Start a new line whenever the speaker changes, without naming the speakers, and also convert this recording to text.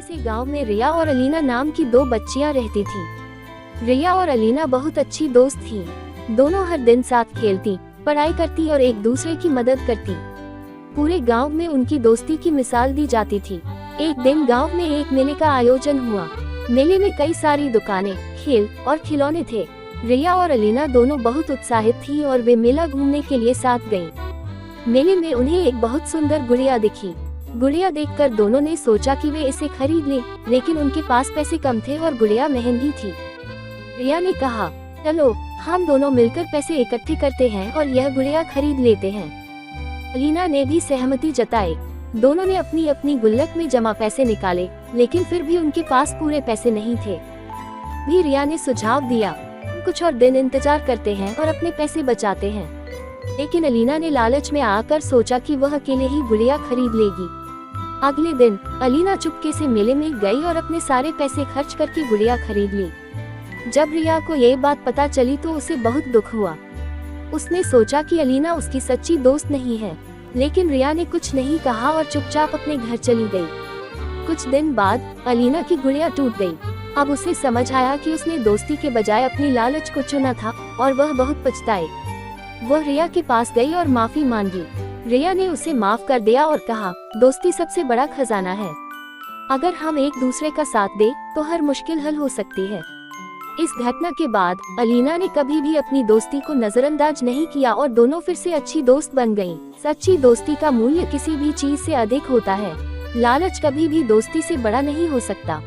छोटे से गांव में रिया और अलीना नाम की दो बच्चियां रहती थीं। रिया और अलीना बहुत अच्छी दोस्त थीं। दोनों हर दिन साथ खेलती, पढ़ाई करती और एक दूसरे की मदद करती। पूरे गांव में उनकी दोस्ती की मिसाल दी जाती थी। एक दिन गांव में एक मेले का आयोजन हुआ। मेले में कई सारी दुकानें, खेल और खिलौने थे। रिया और अलीना दोनों बहुत उत्साहित थी और वे मेला घूमने के लिए साथ गईं। मेले में उन्हें एक बहुत सुंदर गुड़िया दिखी। गुड़िया देखकर दोनों ने सोचा कि वे इसे खरीद लें, लेकिन उनके पास पैसे कम थे और गुड़िया महंगी थी। रिया ने कहा, चलो हम दोनों मिलकर पैसे इकट्ठे करते हैं और यह गुड़िया खरीद लेते हैं। अलीना ने भी सहमति जताई। दोनों ने अपनी अपनी गुल्लक में जमा पैसे निकाले, लेकिन फिर भी उनके पास पूरे पैसे नहीं थे। भी रिया ने सुझाव दिया, कुछ और दिन इंतजार करते हैं और अपने पैसे बचाते हैं। लेकिन अलीना ने लालच में आकर सोचा कि वह अकेले ही गुड़िया खरीद लेगी। अगले दिन अलीना चुपके से मेले में गई और अपने सारे पैसे खर्च करके गुड़िया खरीद ली। जब रिया को ये बात पता चली तो उसे बहुत दुख हुआ। उसने सोचा कि अलीना उसकी सच्ची दोस्त नहीं है, लेकिन रिया ने कुछ नहीं कहा और चुपचाप अपने घर चली गई। कुछ दिन बाद अलीना की गुड़िया टूट गई। अब उसे समझ आया कि उसने दोस्ती के बजाय अपनी लालच को चुना था और वह बहुत पछताई। वह रिया के पास गई और माफी मांगी। रिया ने उसे माफ कर दिया और कहा, दोस्ती सबसे बड़ा खजाना है। अगर हम एक दूसरे का साथ दें तो हर मुश्किल हल हो सकती है। इस घटना के बाद अलीना ने कभी भी अपनी दोस्ती को नजरअंदाज नहीं किया और दोनों फिर से अच्छी दोस्त बन गईं। सच्ची दोस्ती का मूल्य किसी भी चीज से अधिक होता है। लालच कभी भी दोस्ती से बड़ा नहीं हो सकता।